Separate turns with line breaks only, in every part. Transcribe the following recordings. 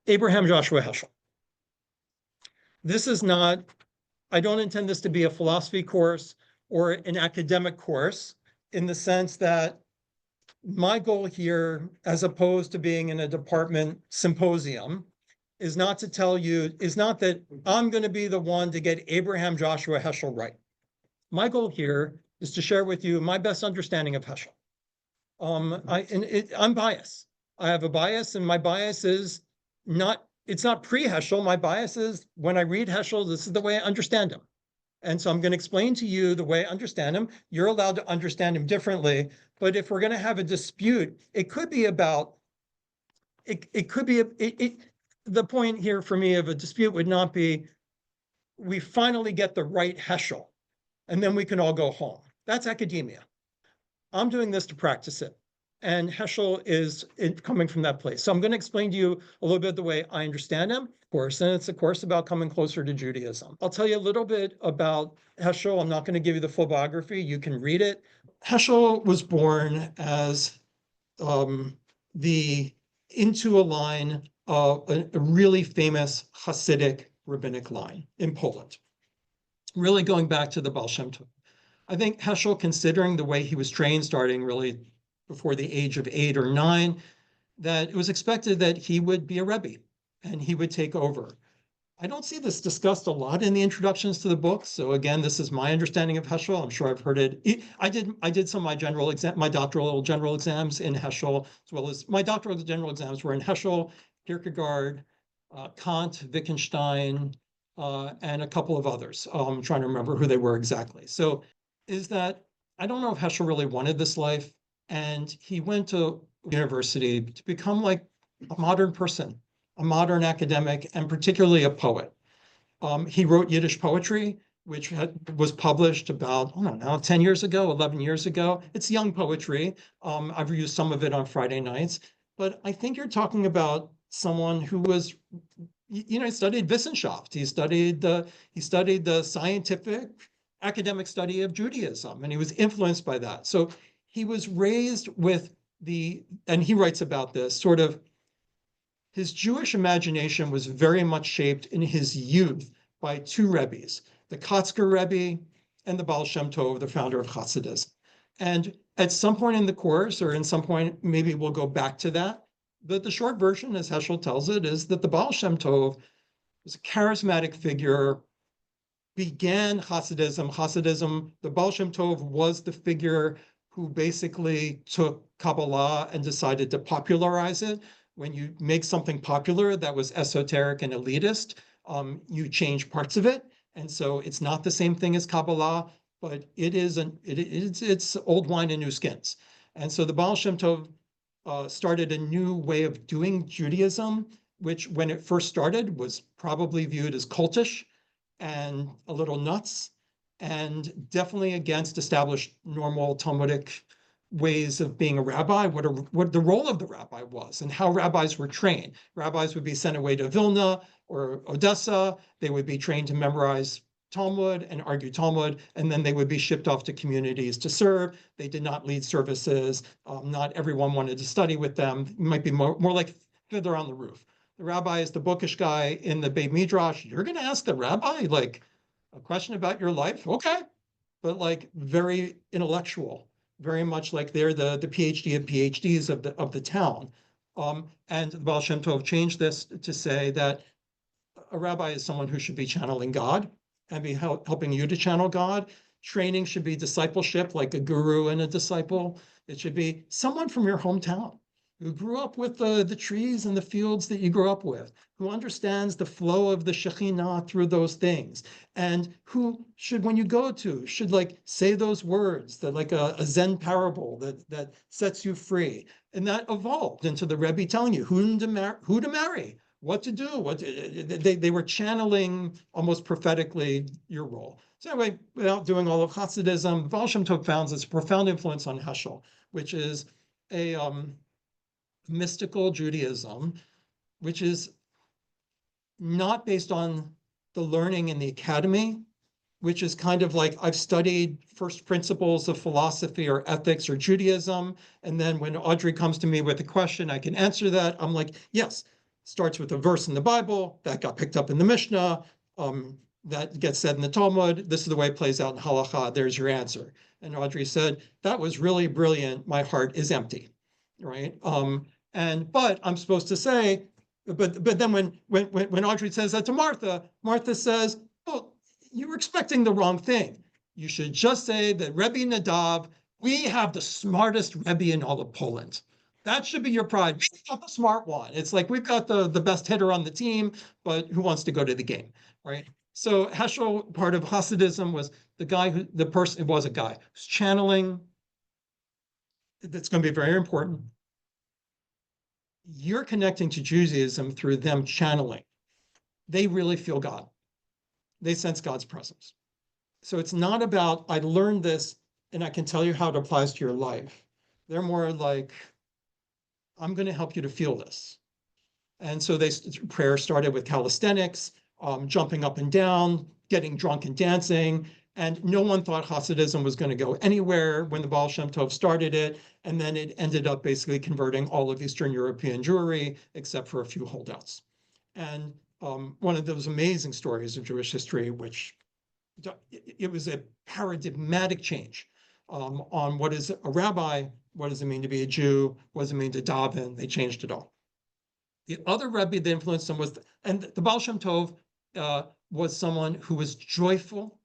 Abraham Joshua Heschel. This is not, I don't intend this to be a philosophy course or an academic course in the sense that my goal here, as opposed to being in a department symposium, is not to tell you, is not that I'm going to be the one to get Abraham Joshua Heschel right. My goal here is to share with you my best understanding of Heschel. I'm biased. I have a bias, and my bias is not, it's not pre-Heschel. My bias is when I read Heschel, this is the way I understand him. And so I'm going to explain to you the way I understand him. You're allowed to understand him differently. But if we're going to have a dispute, it could be about, it could be, the point here for me of a dispute would not be, we finally get the right Heschel, and then we can all go home. That's academia. I'm doing this to practice it. And Heschel is coming from that place. So I'm going to explain to you a little bit the way I understand him, of course, and it's a course about coming closer to Judaism. I'll tell you a little bit about Heschel. I'm not going to give you the full biography. You can read it. Heschel was born as into a line of a really famous Hasidic rabbinic line in Poland, really going back to the Baal Shem Tov. I think Heschel, considering the way he was trained, starting really before the age of 8 or 9, that it was expected that he would be a Rebbe and he would take over. I don't see this discussed a lot in the introductions to the book. So again, this is my understanding of Heschel. I'm sure I've heard it. I did some of my doctoral general exams in Heschel, as well as my doctoral general exams were in Heschel, Kierkegaard, Kant, Wittgenstein, and a couple of others. I'm trying to remember who they were exactly. So is that I don't know if Heschel really wanted this life, and he went to university to become like a modern person, a modern academic, and particularly a poet. He wrote Yiddish poetry, which was published about, I don't know, 10 years ago, 11 years ago. It's young poetry. I've used some of it on Friday nights, but I think you're talking about someone who was, he studied Wissenschaft. He studied the scientific academic study of Judaism, and he was influenced by that. So he was raised with and he writes about this, sort of, his Jewish imagination was very much shaped in his youth by two Rebbes, the Kotzker Rebbe and the Baal Shem Tov, the founder of Hasidism. And at some point in the course, or in some point, maybe we'll go back to that, but the short version, as Heschel tells it, is that the Baal Shem Tov was a charismatic figure, began Hasidism. The Baal Shem Tov was the figure who basically took Kabbalah and decided to popularize it. When you make something popular that was esoteric and elitist, you change parts of it. And so it's not the same thing as Kabbalah, but it's old wine in new skins. And so the Baal Shem Tov started a new way of doing Judaism, which when it first started was probably viewed as cultish and a little nuts, and definitely against established normal Talmudic ways of being a rabbi, what the role of the rabbi was and how rabbis were trained. Rabbis would be sent away to Vilna or Odessa. They would be trained to memorize Talmud and argue Talmud, and then they would be shipped off to communities to serve. They did not lead services. Not everyone wanted to study with them. It might be more like Fiddler on the Roof. The rabbi is the bookish guy in the Beit Midrash. You're going to ask the rabbi like a question about your life? Okay. But like very intellectual, very much like they're the PhD of PhDs of the town. And the Baal Shem Tov changed this to say that a rabbi is someone who should be channeling God and be helping you to channel God. Training should be discipleship, like a guru and a disciple. It should be someone from your hometown who grew up with the trees and the fields that you grew up with, who understands the flow of the Shekhinah through those things, and who should, when you go to, should like say those words, that like a Zen parable that sets you free. And that evolved into the Rebbe telling you who to marry, what to do, they were channeling almost prophetically your role. So anyway, without doing all of Hasidism, Baal Shem Tov found this profound influence on Heschel, which is a mystical Judaism, which is not based on the learning in the academy, which is kind of like I've studied first principles of philosophy or ethics or Judaism, and then when Audrey comes to me with a question, I can answer that. I'm like, yes, starts with a verse in the Bible that got picked up in the Mishnah, that gets said in the Talmud. This is the way it plays out in Halacha. There's your answer. And Audrey said, that was really brilliant. My heart is empty, right? But I'm supposed to say, but then when Audrey says that to Martha, Martha says, well, you were expecting the wrong thing. You should just say that Rebbe Nadav, we have the smartest Rebbe in all of Poland. That should be your pride. We've got the smart one. It's like we've got the best hitter on the team, but who wants to go to the game, right? So Heschel, part of Hasidism, was the guy who, the person, it was a guy who's channeling. That's going to be very important. You're connecting to Judaism through them channeling. They really feel God. They sense God's presence. So it's not about, I learned this and I can tell you how it applies to your life. They're more like, I'm going to help you to feel this. And so prayer started with calisthenics, jumping up and down, getting drunk and dancing. And no one thought Hasidism was going to go anywhere when the Baal Shem Tov started it. And then it ended up basically converting all of Eastern European Jewry, except for a few holdouts. And one of those amazing stories of Jewish history, which it was a paradigmatic change on what is a rabbi, what does it mean to be a Jew, what does it mean to daven. They changed it all. The other Rebbe that influenced them was, and the Baal Shem Tov was someone who was joyful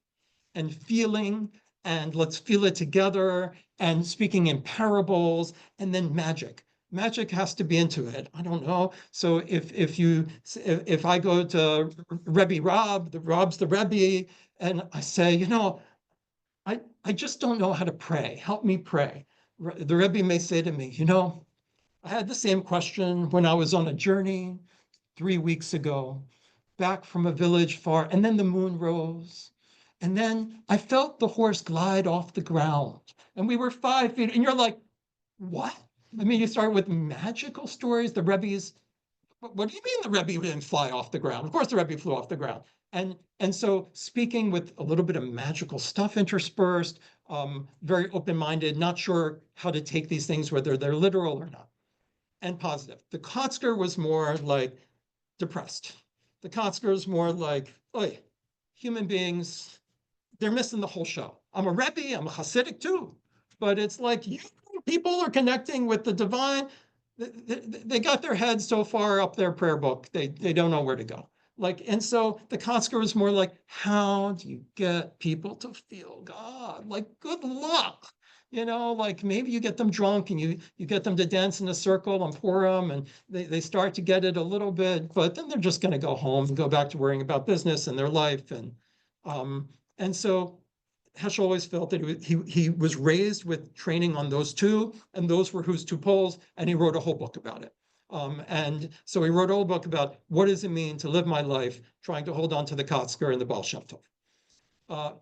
and feeling, and let's feel it together, and speaking in parables, and then magic. Magic has to be into it. I don't know. So if I go to Rebbe Rob, Rob's the Rebbe, and I say, you know, I just don't know how to pray. Help me pray. The Rebbe may say to me, you know, I had the same question when I was on a journey 3 weeks ago, back from a village far, and then the moon rose. And then I felt the horse glide off the ground, and we were 5 feet, and you're like, what? I mean, you start with magical stories. The Rebbe's, what do you mean the Rebbe didn't fly off the ground? Of course the Rebbe flew off the ground. And so speaking with a little bit of magical stuff interspersed, very open-minded, not sure how to take these things, whether they're literal or not, and positive. The Kotzker was more like depressed. The Kotzker is more like, oy, human beings, they're missing the whole show. I'm a Rebbe, I'm a Hasidic too, but it's like you people are connecting with the divine. They got their heads so far up their prayer book, they don't know where to go. Like, and so the Kotzker was more like, how do you get people to feel God? Like, good luck. You know, like maybe you get them drunk and you get them to dance in a circle on Purim, and they start to get it a little bit, but then they're just going to go home and go back to worrying about business and their life. And so Heschel always felt that he was raised with training on those two, and those were his two poles, and he wrote a whole book about it. And so he wrote a whole book about what does it mean to live my life trying to hold on to the Kotzker and the Baal Shem Tov.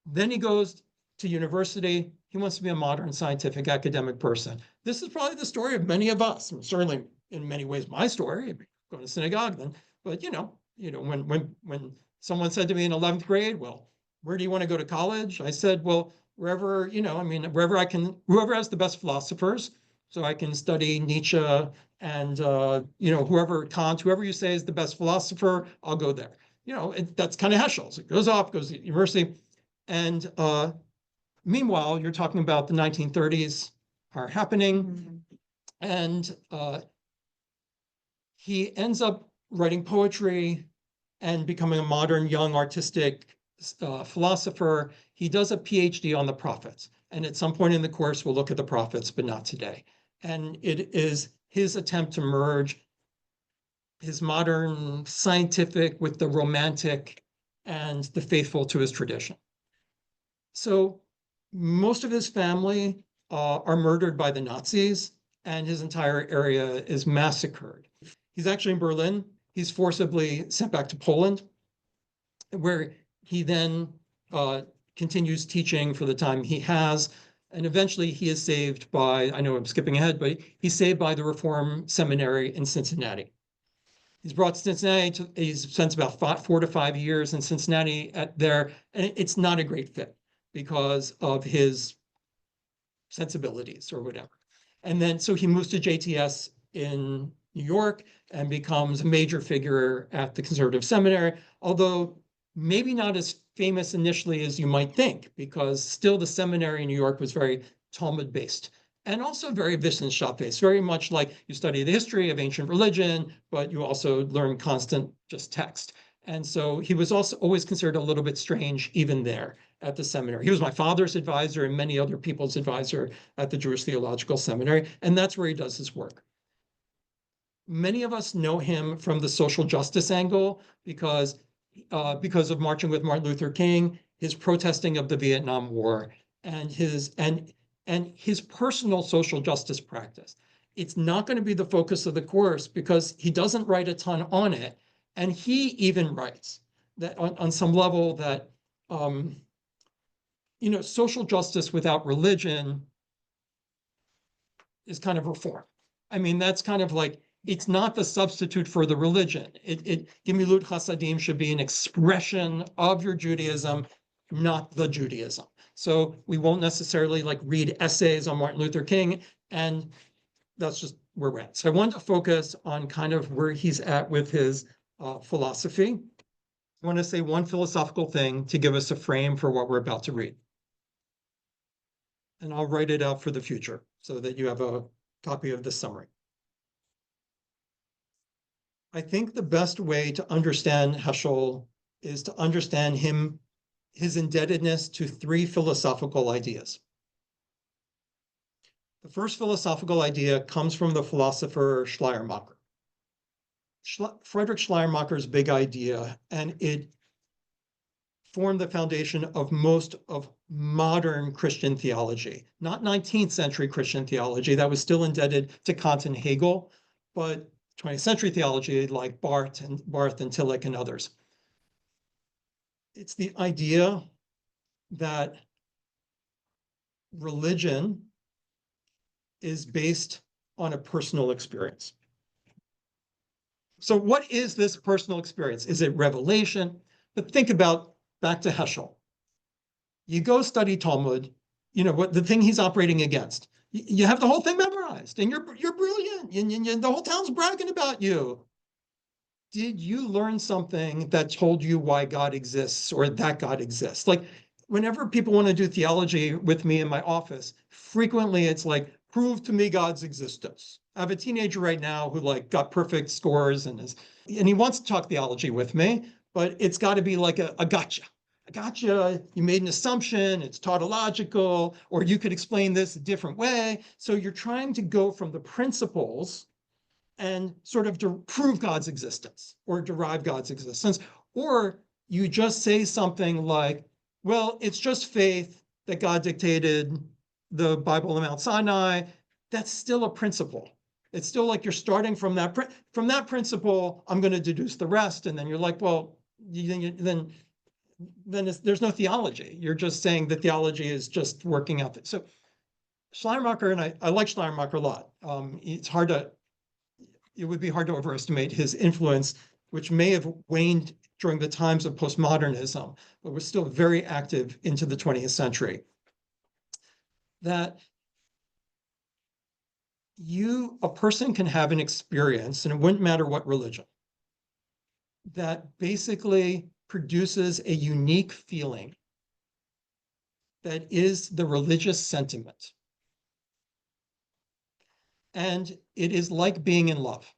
Then he goes to university. He wants to be a modern scientific academic person. This is probably the story of many of us, and certainly in many ways my story, going to synagogue then. But you know, when someone said to me in 11th grade, well, where do you want to go to college? I said, well, wherever, you know, I mean, wherever I can, whoever has the best philosophers, so I can study Nietzsche and, you know, whoever, Kant, whoever you say is the best philosopher, I'll go there. You know, that's kind of Heschel. So it goes off, goes to university. And meanwhile, you're talking about the 1930s are happening. And he ends up writing poetry and becoming a modern, young, artistic philosopher. He does a PhD on the prophets. And at some point in the course, we'll look at the prophets, but not today. And it is his attempt to merge his modern scientific with the romantic and the faithful to his tradition. So most of his family are murdered by the Nazis, and his entire area is massacred. He's actually in Berlin. He's forcibly sent back to Poland, where he then continues teaching for the time he has. And eventually he is saved by, I know I'm skipping ahead, but he's saved by the Reform Seminary in Cincinnati. He's brought to Cincinnati, he's spent about 4 to 5 years in Cincinnati there, and it's not a great fit because of his sensibilities or whatever. And then, so he moves to JTS in New York and becomes a major figure at the conservative seminary, although maybe not as famous initially as you might think, because still the seminary in New York was very Talmud-based and also very Wissenschaft-based, very much like you study the history of ancient religion, but you also learn constant just text. And so he was also always considered a little bit strange even there at the seminary. He was my father's advisor and many other people's advisor at the Jewish Theological Seminary, and that's where he does his work. Many of us know him from the social justice angle because of marching with Martin Luther King, his protesting of the Vietnam War, and his personal social justice practice. It's not going to be the focus of the course because he doesn't write a ton on it. And he even writes that on some level that, social justice without religion is kind of reform. I mean, that's kind of like, it's not the substitute for the religion. Gemilut Hasadim should be an expression of your Judaism, not the Judaism. So we won't necessarily like read essays on Martin Luther King, and that's just where we're at. So I want to focus on kind of where he's at with his philosophy. I want to say one philosophical thing to give us a frame for what we're about to read. And I'll write it out for the future so that you have a copy of the summary. I think the best way to understand Heschel is to understand his indebtedness to three philosophical ideas. The first philosophical idea comes from the philosopher Schleiermacher. Friedrich Schleiermacher's big idea, and it formed the foundation of most of modern Christian theology, not 19th century Christian theology that was still indebted to Kant and Hegel, but 20th century theology like Barth and Tillich and others. It's the idea that religion is based on a personal experience. So what is this personal experience? Is it revelation? But think about back to Heschel. You go study Talmud, what the thing he's operating against. You have the whole thing memorized, and you're brilliant, and the whole town's bragging about you. Did you learn something that told you why God exists or that God exists? Like whenever people want to do theology with me in my office, frequently it's like, prove to me God's existence. I have a teenager right now who like got perfect scores and he wants to talk theology with me, but it's got to be like a gotcha. Gotcha, you made an assumption, it's tautological, or you could explain this a different way. So you're trying to go from the principles and sort of to prove God's existence or derive God's existence. Or you just say something like, well, it's just faith that God dictated the Bible on Mount Sinai. That's still a principle. It's still like you're starting from that principle, I'm going to deduce the rest. And then you're like, well, then there's no theology. You're just saying that theology is just working out. So Schleiermacher, and I like Schleiermacher a lot. It would be hard to overestimate his influence, which may have waned during the times of postmodernism, but was still very active into the 20th century. That a person can have an experience, and it wouldn't matter what religion, that basically produces a unique feeling that is the religious sentiment. And it is like being in love.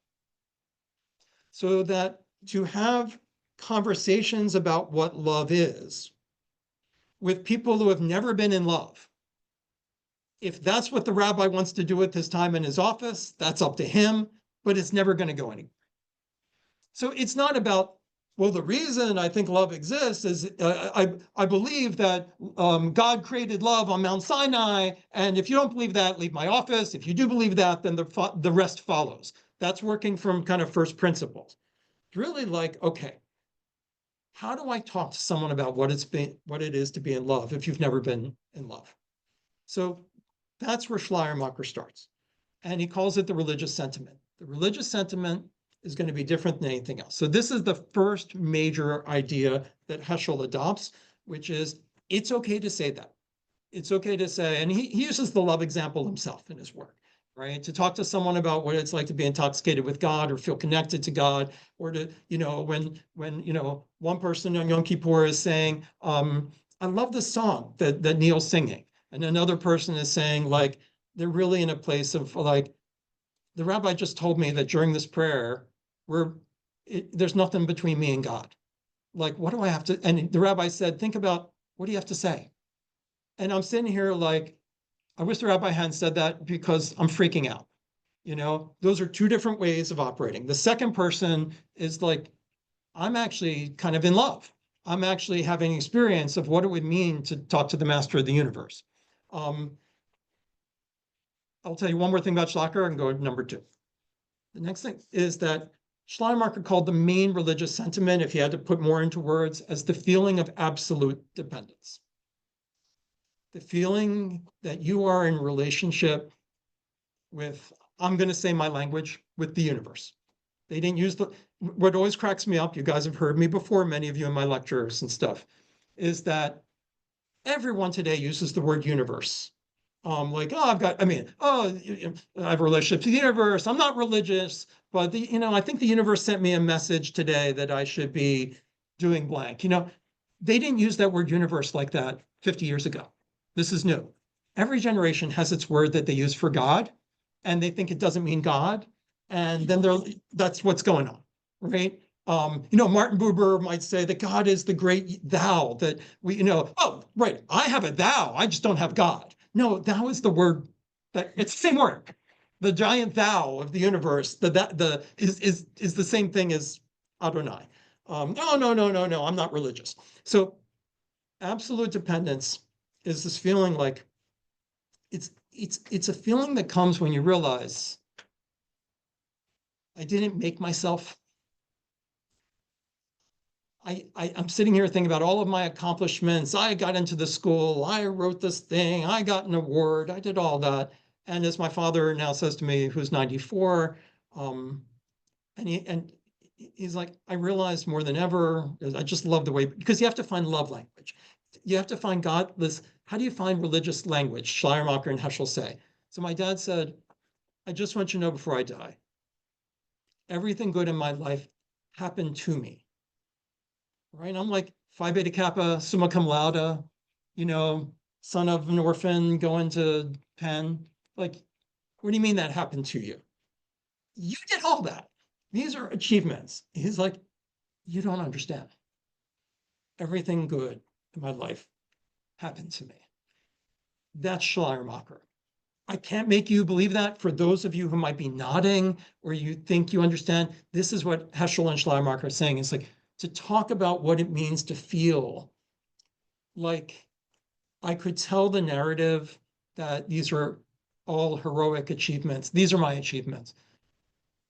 So that to have conversations about what love is with people who have never been in love, if that's what the rabbi wants to do with his time in his office, that's up to him, but it's never going to go anywhere. So it's not about, well, the reason I think love exists is I believe that God created love on Mount Sinai, and if you don't believe that, leave my office. If you do believe that, then the rest follows. That's working from kind of first principles. It's really like, okay, how do I talk to someone about what it is to be in love if you've never been in love? So that's where Schleiermacher starts. And he calls it the religious sentiment. The religious sentiment is going to be different than anything else. So this is the first major idea that Heschel adopts, which is it's okay to say that. It's okay to say, and he uses the love example himself in his work. right? To talk to someone about what it's like to be intoxicated with God or feel connected to God, or to, when one person on Yom Kippur is saying, I love the song that Neil's singing. And another person is saying, like, they're really in a place of like, the rabbi just told me that during this prayer, there's nothing between me and God. Like, what do I have to? And the rabbi said, think about, what do you have to say? And I'm sitting here like, I wish the rabbi hadn't said that, because I'm freaking out. Those are two different ways of operating. The second person is like, I'm actually kind of in love. I'm actually having experience of what it would mean to talk to the master of the universe. I'll tell you one more thing about Schleiermacher and go to number two. The next thing is that Schleiermacher called the main religious sentiment, if he had to put more into words, as the feeling of absolute dependence. The feeling that you are in relationship with, I'm going to say my language, with the universe. They didn't use what always cracks me up, you guys have heard me before, many of you in my lectures and stuff, is that everyone today uses the word universe. Like, I have a relationship to the universe. I'm not religious, but I think the universe sent me a message today that I should be doing blank. They didn't use that word universe like that 50 years ago. This is new. Every generation has its word that they use for God, and they think it doesn't mean God. And then that's what's going on, right? Martin Buber might say that God is the great thou, that oh, right, I have a thou, I just don't have God. No, thou is the word, that it's the same word. The giant thou of the universe, is the same thing as Adonai. No, I'm not religious. So absolute dependence is this feeling like, it's a feeling that comes when you realize, I didn't make myself. I'm sitting here thinking about all of my accomplishments. I got into the school, I wrote this thing, I got an award, I did all that. And as my father now says to me, who's 94, and he's like, I realized more than ever, I just love the way, because you have to find love language. You have to find godless. How do you find religious language? Schleiermacher and Heschel say. So my dad said, I just want you to know before I die, everything good in my life happened to me. Right? I'm like Phi Beta Kappa, summa cum laude, son of an orphan, going to Penn. Like, what do you mean that happened to you? You did all that. These are achievements. He's like, you don't understand. Everything good in my life happened to me. That's Schleiermacher. I can't make you believe that. For those of you who might be nodding or you think you understand, this is what Heschel and Schleiermacher are saying. It's like, to talk about what it means to feel like I could tell the narrative that these are all heroic achievements. These are my achievements.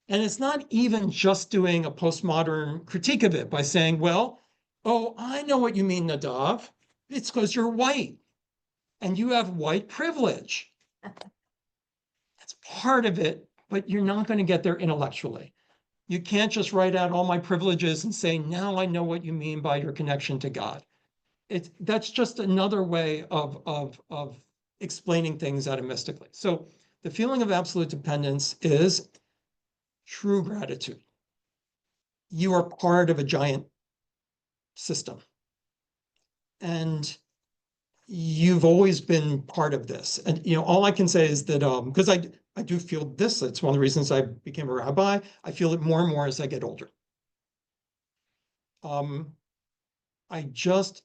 And it's not even just doing a postmodern critique of it by saying, well, oh, I know what you mean, Nadav. It's because you're white and you have white privilege. That's part of it, but you're not going to get there intellectually. You can't just write out all my privileges and say, now I know what you mean by your connection to God. That's just another way of explaining things atomistically. So the feeling of absolute dependence is true gratitude. You are part of a giant system. And you've always been part of this. And all I can say is that because I do feel this, it's one of the reasons I became a rabbi. I feel it more and more as I get older. The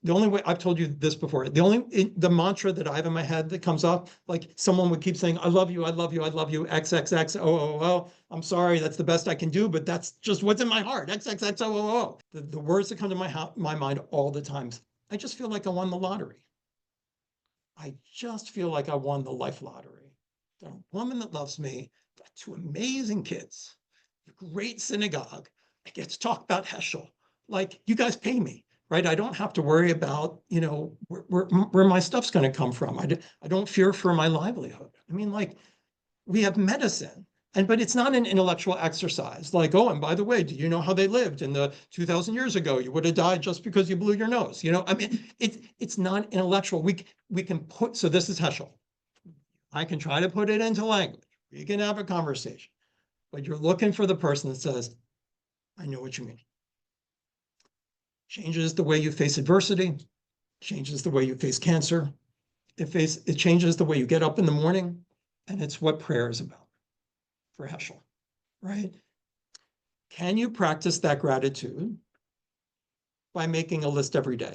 only way, I've told you this before, the mantra that I have in my head that comes up, like someone would keep saying, I love you, I love you, I love you, XXX, oh, I'm sorry, that's the best I can do, but that's just what's in my heart, XXX, oh. The words that come to my mind all the time, I just feel like I won the lottery. I just feel like I won the life lottery. Got a woman that loves me, got two amazing kids, a great synagogue. I get to talk about Heschel. Like, you guys pay me, right? I don't have to worry about, where my stuff's going to come from. I don't fear for my livelihood. I mean, like, we have medicine. But it's not an intellectual exercise. Like, oh, and by the way, do you know how they lived in the 2,000 years ago? You would have died just because you blew your nose. I mean, it's not intellectual. We can put, so this is Heschel. I can try to put it into language. You can have a conversation, but you're looking for the person that says, I know what you mean. Changes the way you face adversity, changes the way you face cancer. It changes the way you get up in the morning, and it's what prayer is about for Heschel, right? Can you practice that gratitude by making a list every day?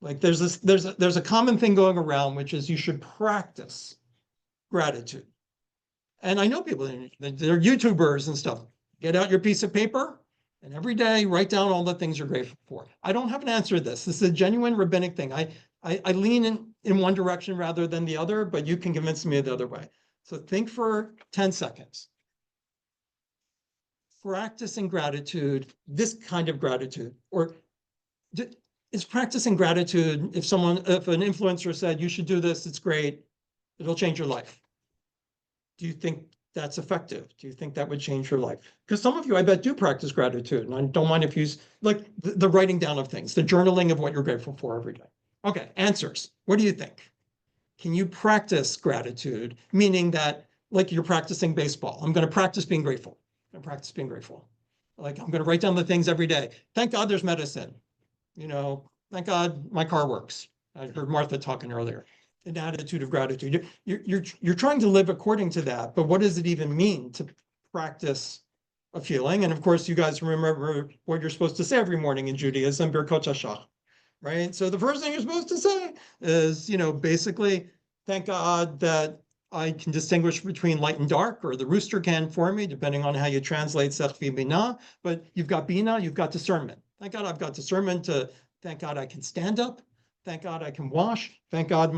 Like there's a common thing going around, which is you should practice gratitude. And I know people, they're YouTubers and stuff. Get out your piece of paper and every day write down all the things you're grateful for. I don't have an answer to this. This is a genuine rabbinic thing. I lean in one direction rather than the other, but you can convince me the other way. So think for 10 seconds. Practicing gratitude, this kind of gratitude, or is practicing gratitude, if an influencer said, you should do this, it's great, it'll change your life. Do you think that's effective? Do you think that would change your life? Because some of you, I bet, do practice gratitude. And I don't mind if you, like the writing down of things, the journaling of what you're grateful for every day. Okay, answers. What do you think? Can you practice gratitude? Meaning that, like you're practicing baseball. I'm going to practice being grateful. I'm going to practice being grateful. Like I'm going to write down the things every day. Thank God there's medicine. Thank God my car works. I heard Martha talking earlier. An attitude of gratitude. You're trying to live according to that, but what does it even mean to practice a feeling? And of course, you guys remember what you're supposed to say every morning in Judaism, Birkot Hashach, right? So the first thing you're supposed to say is, basically, thank God that I can distinguish between light and dark, or the rooster can for me, depending on how you translate Sechvi Bina. But you've got Bina, you've got discernment. Thank God I've got discernment thank God I can stand up. Thank God I can wash. Thank God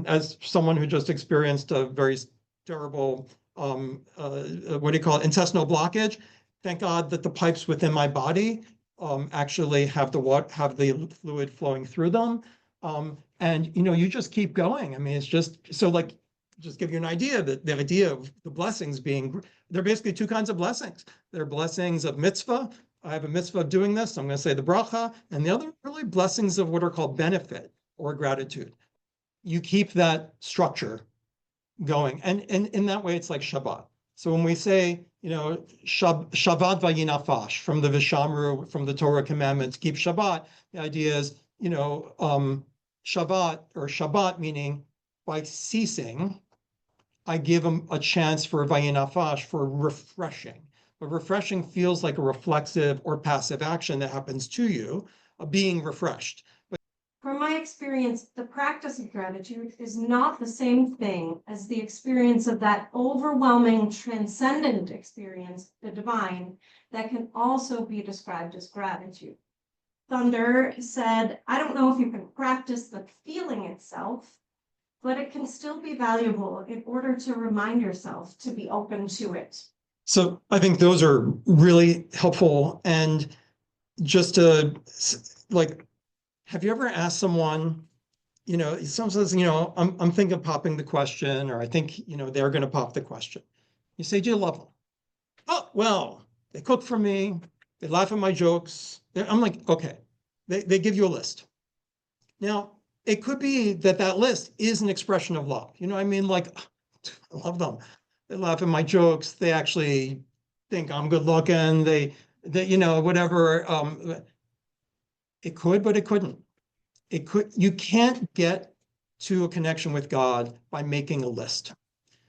as someone who just experienced a very terrible, intestinal blockage. Thank God that the pipes within my body actually have the fluid flowing through them. And you just keep going. I mean, it's just so just give you an idea that the idea of the blessings they're basically two kinds of blessings. They're blessings of mitzvah. I have a mitzvah of doing this. I'm going to say the bracha, and the other really blessings of what are called benefit or gratitude. You keep that structure going. And in that way, it's like Shabbat. So when we say, Shabbat vayinafash from the Vishamru, from the Torah commandments, keep Shabbat, the idea is, Shabbat meaning by ceasing, I give them a chance for vayinafash, for refreshing. But refreshing feels like a reflexive or passive action that happens to you, being refreshed.
From my experience, the practice of gratitude is not the same thing as the experience of that overwhelming, transcendent experience, the divine, that can also be described as gratitude. Thunder said, I don't know if you can practice the feeling itself, but it can still be valuable in order to remind yourself to be open to it. So
I think those are really helpful. And just to have you ever asked someone, someone says, I'm thinking of popping the question, or I think, they're going to pop the question. You say, do you love them? Oh, well, they cook for me. They laugh at my jokes. I'm like, okay, they give you a list. Now, it could be that list is an expression of love. I mean, like, I love them. They laugh at my jokes. They actually think I'm good looking. They whatever. It could, but it couldn't. You can't get to a connection with God by making a list.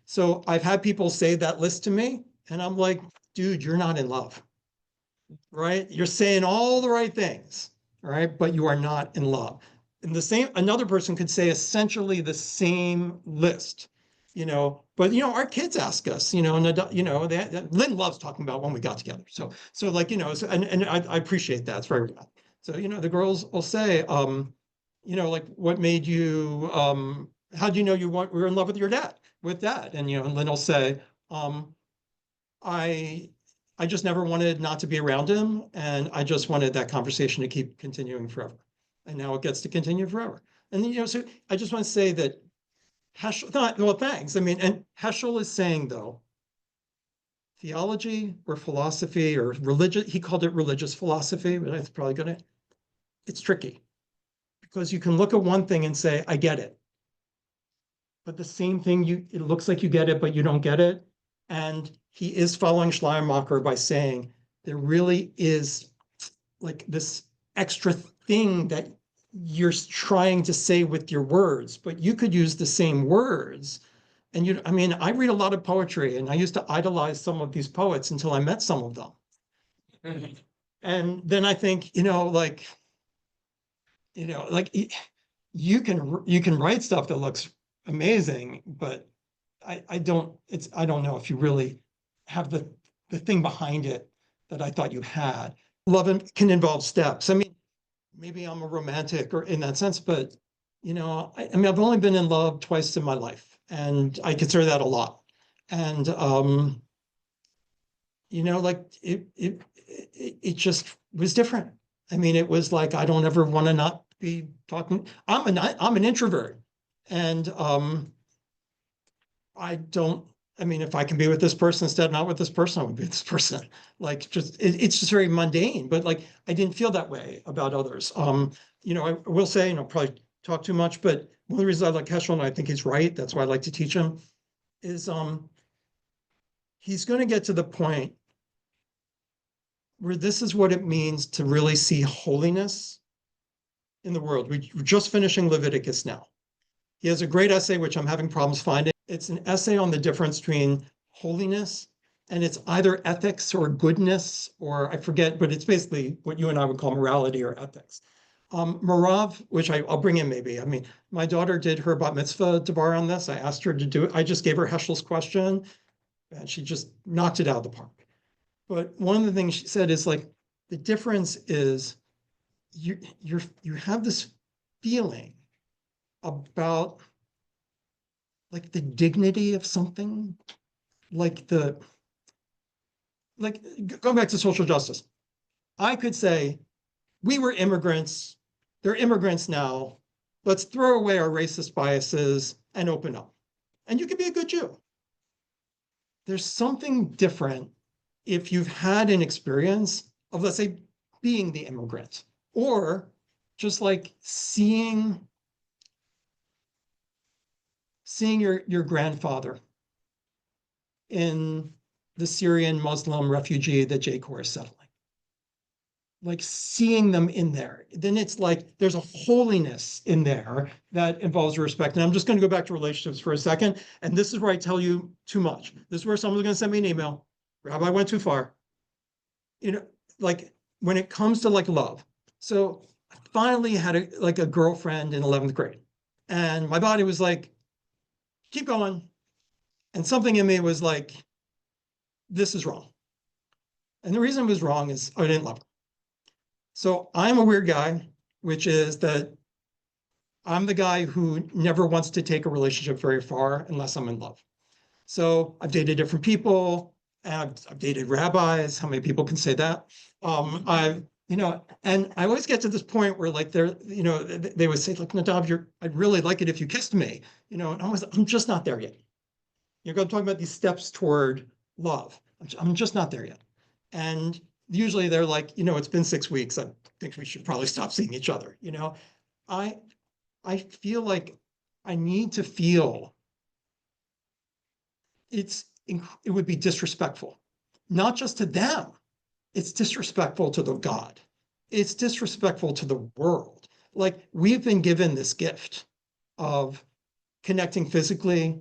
So I've had people say that list to me, and I'm like, dude, you're not in love, right? You're saying all the right things, right? But you are not in love. And another person could say essentially the same list, but our kids ask us, and Lynn loves talking about when we got together. So and I appreciate that. It's very good. So, the girls will say, what made you, how do you know you were in love with your dad, with dad? And, and Lynn will say, I just never wanted not to be around him. And I just wanted that conversation to keep continuing forever. And now it gets to continue forever. And, so I just want to say that Heschel, well, thanks. I mean, and Heschel is saying, though, theology or philosophy or religion, he called it religious philosophy, but it's probably it's tricky because you can look at one thing and say, I get it. but the same thing, it looks like you get it, but you don't get it. And he is following Schleiermacher by saying there really is like this extra thing that you're trying to say with your words, but you could use the same words. And I mean, I read a lot of poetry, and I used to idolize some of these poets until I met some of them. And then I think, like you can write stuff that looks amazing, but I don't know if you really have the thing behind it that I thought you had. Love can involve steps. I mean, maybe I'm a romantic or in that sense, but I mean, I've only been in love twice in my life, and I consider that a lot. And like it just was different. I mean, it was like I don't ever want to not be talking. I'm an introvert, and I mean, if I can be with this person instead of not with this person, I would be with this person. Like, it's just very mundane, but like, I didn't feel that way about others. I will say, probably talk too much, but one of the reasons I like Heschel, and I think he's right, that's why I like to teach him, is he's going to get to the point where this is what it means to really see holiness in the world. We're just finishing Leviticus now. He has a great essay, which I'm having problems finding. It's an essay on the difference between holiness, and it's either ethics or goodness, or I forget, but it's basically what you and I would call morality or ethics. Marav, which I'll bring in maybe. I mean, my daughter did her bat mitzvah debar on this. I asked her to do it. I just gave her Heschel's question, and she just knocked it out of the park. But one of the things she said is like, the difference is you have this feeling about like the dignity of something, like going back to social justice. I could say, we were immigrants, they're immigrants now, let's throw away our racist biases and open up. And you can be a good Jew. There's something different if you've had an experience of, let's say, being the immigrant, or just like seeing your grandfather in the Syrian Muslim refugee that J-Corps is settling. Like seeing them in there, then it's like there's a holiness in there that involves respect. And I'm just going to go back to relationships for a second. And this is where I tell you too much. This is where someone's going to send me an email. Rabbi went too far. Like when it comes to like love. So I finally had a girlfriend in 11th grade, and my body was like, keep going. And something in me was like, this is wrong. And the reason it was wrong is I didn't love her. So I'm a weird guy, which is that I'm the guy who never wants to take a relationship very far unless I'm in love. So I've dated different people, and I've dated rabbis. How many people can say that? And I always get to this point where like they would say, like, Nadav, I'd really like it if you kissed me, and I'm just not there yet. I'm talking about these steps toward love. I'm just not there yet. And usually they're like, it's been 6 weeks. I think we should probably stop seeing each other. I feel like I need to feel it would be disrespectful, not just to them. It's disrespectful to the God. It's disrespectful to the world. Like, we've been given this gift of connecting physically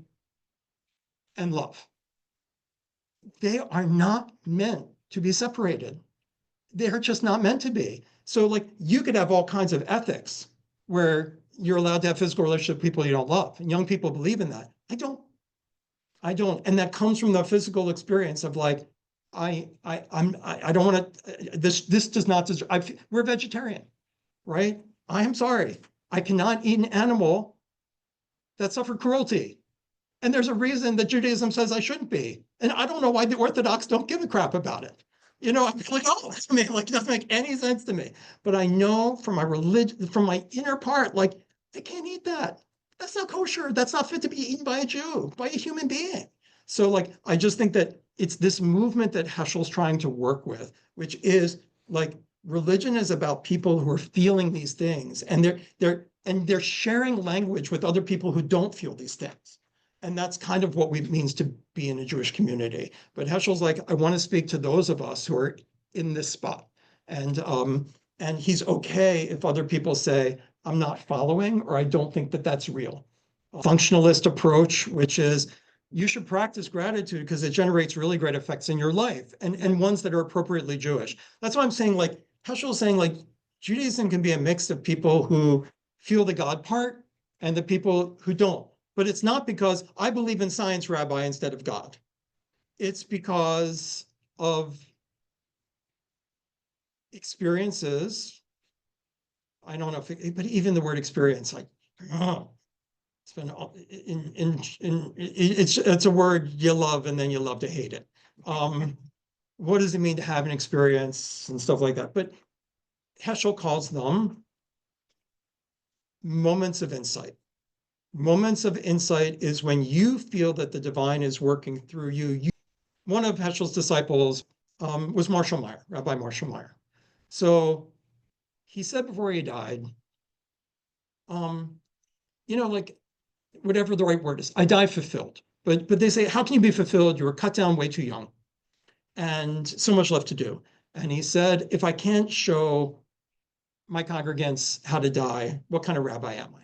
and love. They are not meant to be separated. They're just not meant to be. So like, you could have all kinds of ethics where you're allowed to have physical relationship with people you don't love. And young people believe in that. I don't. And that comes from the physical experience of like, I don't want to, this does not, we're vegetarian, right? I am sorry. I cannot eat an animal that suffered cruelty. And there's a reason that Judaism says I shouldn't be. And I don't know why the Orthodox don't give a crap about it. I'm like, oh, it doesn't make any sense to me. But I know from my religion, from my inner part, like, I can't eat that. That's not kosher. That's not fit to be eaten by a Jew, by a human being. So like, I just think that it's this movement that Heschel's trying to work with, which is like, religion is about people who are feeling these things, and they're sharing language with other people who don't feel these things. And that's kind of what it means to be in a Jewish community. But Heschel's like, I want to speak to those of us who are in this spot. And he's okay if other people say, I'm not following, or I don't think that that's real. A functionalist approach, which is you should practice gratitude because it generates really great effects in your life, and ones that are appropriately Jewish. That's why I'm saying, like, Heschel's saying, like, Judaism can be a mix of people who feel the God part and the people who don't. But it's not because I believe in science, Rabbi, instead of God. It's because of experiences. I don't know if, but even the word experience, like, it's been it's a word you love and then you love to hate it. What does it mean to have an experience and stuff like that? But Heschel calls them moments of insight. Moments of insight is when you feel that the divine is working through you. One of Heschel's disciples was Marshall Meyer, Rabbi Marshall Meyer. So he said before he died, like, whatever the right word is, I die fulfilled. But they say, how can you be fulfilled? You were cut down way too young and so much left to do. And he said, if I can't show my congregants how to die, what kind of rabbi am I?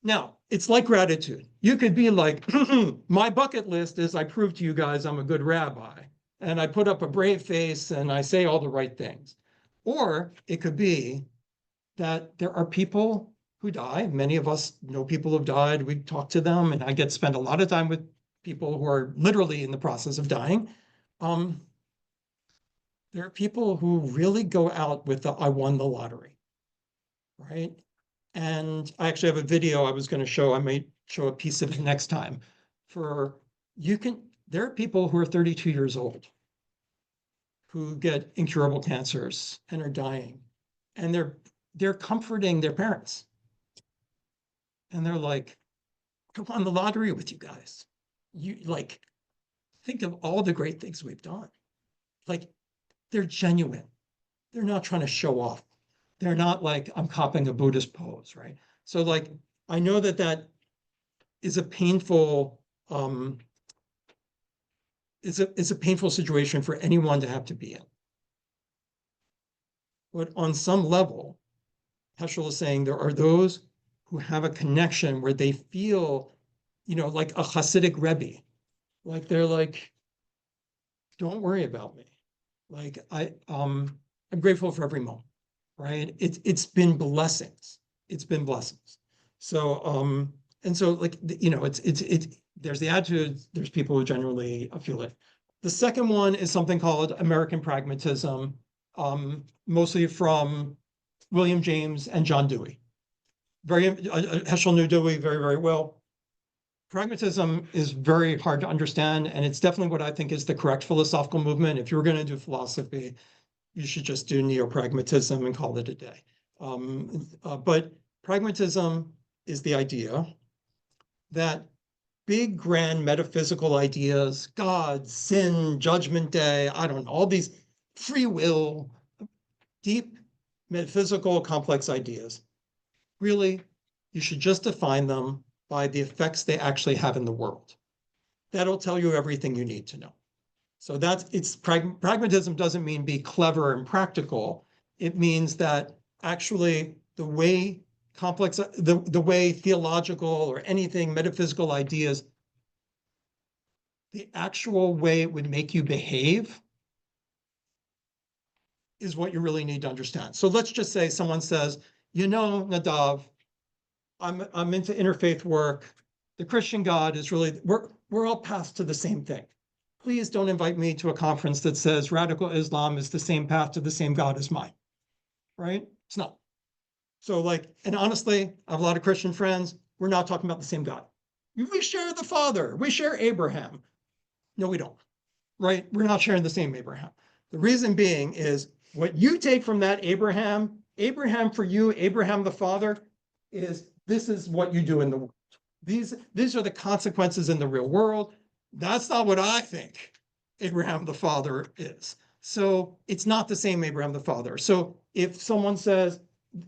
Now, it's like gratitude. You could be like, my bucket list is I prove to you guys I'm a good rabbi, and I put up a brave face and I say all the right things. Or it could be that there are people who die. Many of us know people who've died. We talk to them, and I get to spend a lot of time with people who are literally in the process of dying. There are people who really go out with the I won the lottery, right? And I actually have a video I was going to show. I may show a piece of it next time. There are people who are 32 years old who get incurable cancers and are dying, and they're comforting their parents. And they're like, I won the lottery with you guys. You, like, think of all the great things we've done. Like, they're genuine. They're not trying to show off. They're not like, I'm copying a Buddhist pose, right? So, like, I know that is a painful is a painful situation for anyone to have to be in. But on some level, Heschel is saying there are those who have a connection where they feel, like a Hasidic Rebbe. Like, they're like, don't worry about me. Like, I'm grateful for every moment, right? It's been blessings. It's been blessings. So, and so, like, there's the attitude, there's people who generally feel it. The second one is something called American Pragmatism, mostly from William James and John Dewey. Heschel knew Dewey very, very well. Pragmatism is very hard to understand, and it's definitely what I think is the correct philosophical movement. If you were going to do philosophy, you should just do neo-pragmatism and call it a day. But pragmatism is the idea that big, grand metaphysical ideas, God, sin, judgment day, I don't know, all these free will, deep metaphysical, complex ideas, really, you should just define them by the effects they actually have in the world. That'll tell you everything you need to know. So pragmatism doesn't mean be clever and practical. It means that actually the way the way theological or anything metaphysical ideas, the actual way it would make you behave is what you really need to understand. So let's just say someone says, Nadav, I'm into interfaith work. The Christian God is really, we're all paths to the same thing. Please don't invite me to a conference that says radical Islam is the same path to the same God as mine, right? It's not. So, like, and honestly, I have a lot of Christian friends. We're not talking about the same God. We share the Father. We share Abraham. No, we don't, right? We're not sharing the same Abraham. The reason being is what you take from that Abraham for you, Abraham the Father, this is what you do in the world. These are the consequences in the real world. That's not what I think Abraham the Father is. So it's not the same Abraham the Father. So if someone says,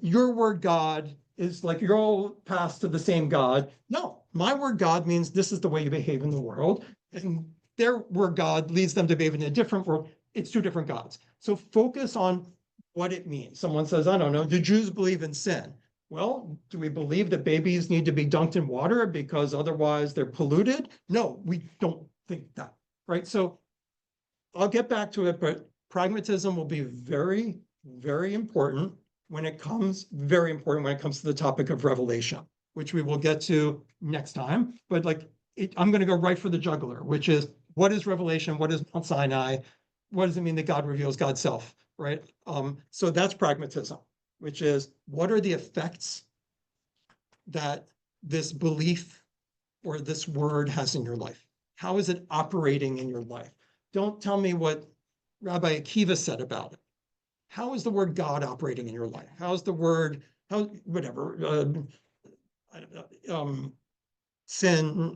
your word God is like your all paths to the same God, no, My word God means this is the way you behave in the world. And their word God leads them to behave in a different world. It's two different gods. So focus on what it means. Someone says, I don't know, do Jews believe in sin? Well, do we believe that babies need to be dunked in water because otherwise they're polluted? No, we don't think that, right? So I'll get back to it, but pragmatism will be very, very important when it comes, very important when it comes to the topic of revelation, which we will get to next time. But like, I'm going to go right for the jugular, which is what is revelation? What is Mount Sinai? What does it mean that God reveals God's self, right? So that's pragmatism, which is what are the effects that this belief or this word has in your life? How is it operating in your life? Don't tell me what Rabbi Akiva said about it. How is the word God operating in your life? How's the word, sin,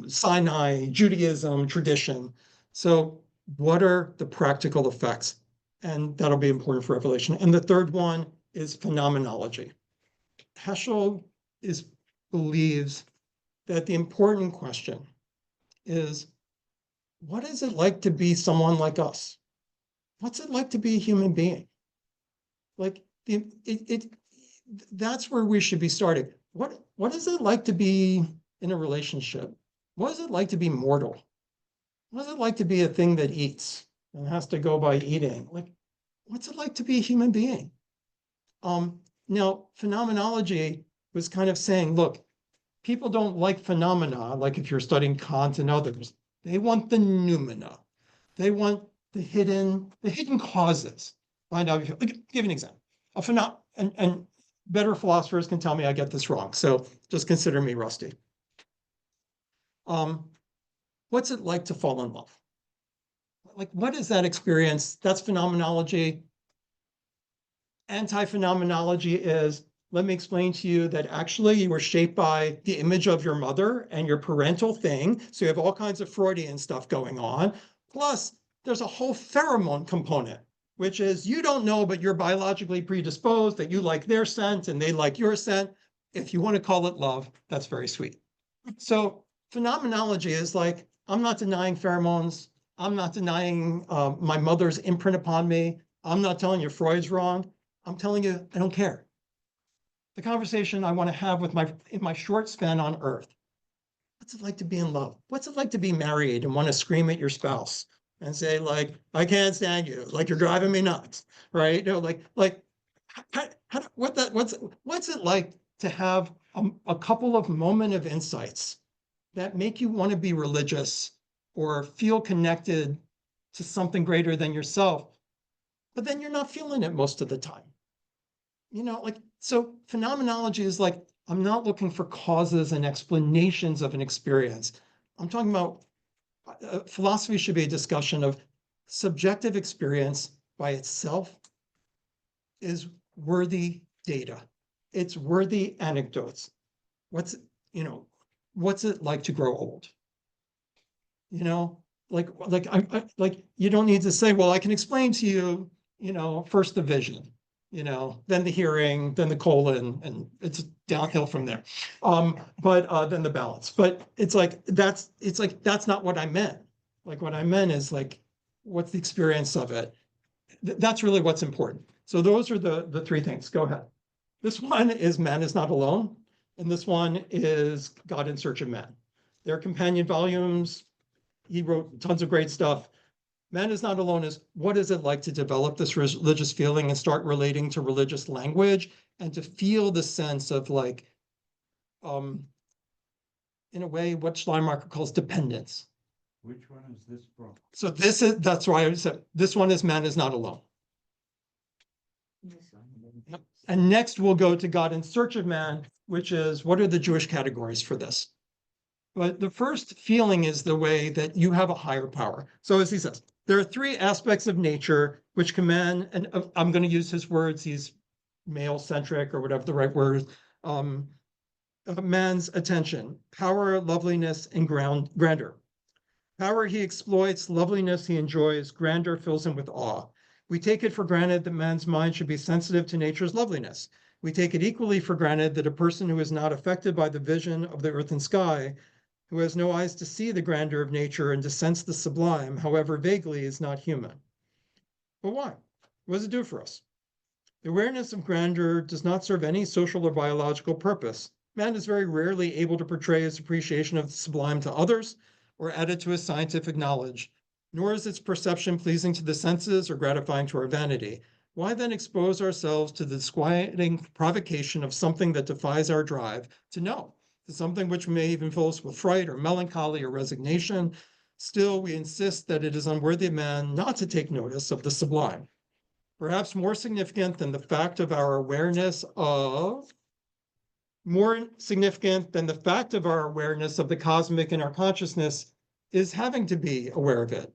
Sinai, Judaism, tradition. So what are the practical effects? And that'll be important for revelation. And the third one is phenomenology. Heschel believes that the important question is, what is it like to be someone like us? What's it like to be a human being? Like that's where we should be starting. What is it like to be in a relationship? What is it like to be mortal? What is it like to be a thing that eats and has to go by eating? Like, what's it like to be a human being? Now, phenomenology was kind of saying, look, people don't like phenomena, like if you're studying Kant and others. They want the noumena. They want the hidden causes. Find out. Give an example. And better philosophers can tell me I get this wrong. So just consider me rusty. What's it like to fall in love? Like, what is that experience? That's phenomenology. Anti-phenomenology is, let me explain to you that actually you were shaped by the image of your mother and your parental thing. So you have all kinds of Freudian stuff going on. Plus, there's a whole pheromone component, which is you don't know, but you're biologically predisposed that you like their scent and they like your scent. If you want to call it love, that's very sweet. So phenomenology is like, I'm not denying pheromones. I'm not denying my mother's imprint upon me. I'm not telling you Freud's wrong. I'm telling you, I don't care. The conversation I want to have in my short span on Earth. What's it like to be in love? What's it like to be married and want to scream at your spouse and say, like, I can't stand you, like you're driving me nuts, right? You know, what's it like to have a couple of moment of insights that make you want to be religious or feel connected to something greater than yourself, but then you're not feeling it most of the time. You know, like, so phenomenology is like, I'm not looking for causes and explanations of an experience. I'm talking about philosophy should be a discussion of subjective experience by itself is worthy data. It's worthy anecdotes. What's it like to grow old? You know, like you don't need to say, well, I can explain to you, first the vision, then the hearing, then the colon, and it's downhill from there. But then the balance. But it's like that's not what I meant. Like what I meant is like, what's the experience of it? That's really what's important. So those are the three things. Go ahead. This one is Man is Not Alone, and this one is God in Search of Man. They're companion volumes. He wrote tons of great stuff. Man is Not Alone is what is it like to develop this religious feeling and start relating to religious language and to feel the sense of like, in a way, what Schleiermacher calls dependence.
Which one is this from?
So that's why I said this one is Man is Not Alone. Yep. And next we'll go to God in Search of Man, which is what are the Jewish categories for this? But the first feeling is the way that you have a higher power. So as he says, there are three aspects of nature which command, and I'm going to use his words, he's male-centric or whatever the right word, man's attention: power, loveliness, and grandeur. Power he exploits, loveliness he enjoys, grandeur fills him with awe. We take it for granted that man's mind should be sensitive to nature's loveliness. We take it equally for granted that a person who is not affected by the vision of the earth and sky, who has no eyes to see the grandeur of nature and to sense the sublime, however vaguely, is not human. But why? What does it do for us? The awareness of grandeur does not serve any social or biological purpose. Man is very rarely able to portray his appreciation of the sublime to others or add it to his scientific knowledge, nor is its perception pleasing to the senses or gratifying to our vanity. Why then expose ourselves to the disquieting provocation of something that defies our drive to know, to something which may even fill us with fright or melancholy or resignation? Still, we insist that it is unworthy of man not to take notice of the sublime. Perhaps more significant than the fact of our awareness of, more significant than the fact of our awareness of the cosmic in our consciousness is having to be aware of it,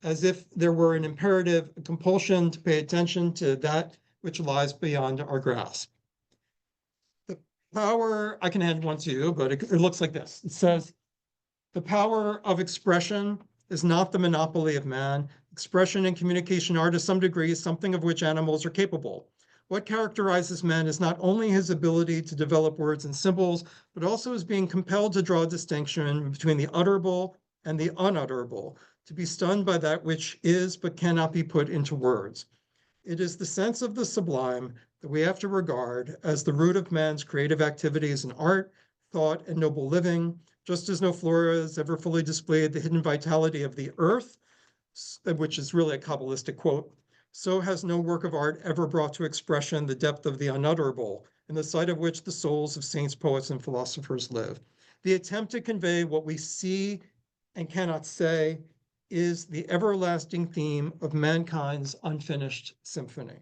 as if there were an imperative, a compulsion to pay attention to that which lies beyond our grasp. The power, I can hand one to you, but it looks like this. It says, the power of expression is not the monopoly of man. Expression and communication are to some degree something of which animals are capable. What characterizes man is not only his ability to develop words and symbols, but also his being compelled to draw a distinction between the utterable and the unutterable, to be stunned by that which is but cannot be put into words. It is the sense of the sublime that we have to regard as the root of man's creative activities in art, thought, and noble living, just as no flora has ever fully displayed the hidden vitality of the earth, which is really a Kabbalistic quote, so has no work of art ever brought to expression the depth of the unutterable, in the sight of which the souls of saints, poets, and philosophers live. The attempt to convey what we see and cannot say is the everlasting theme of mankind's unfinished symphony,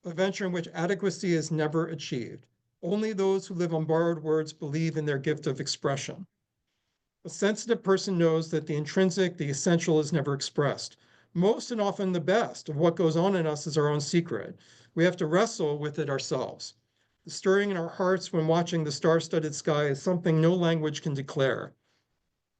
a venture in which adequacy is never achieved. Only those who live on borrowed words believe in their gift of expression. A sensitive person knows that the intrinsic, the essential, is never expressed. Most and often the best of what goes on in us is our own secret. We have to wrestle with it ourselves. The stirring in our hearts when watching the star-studded sky is something no language can declare.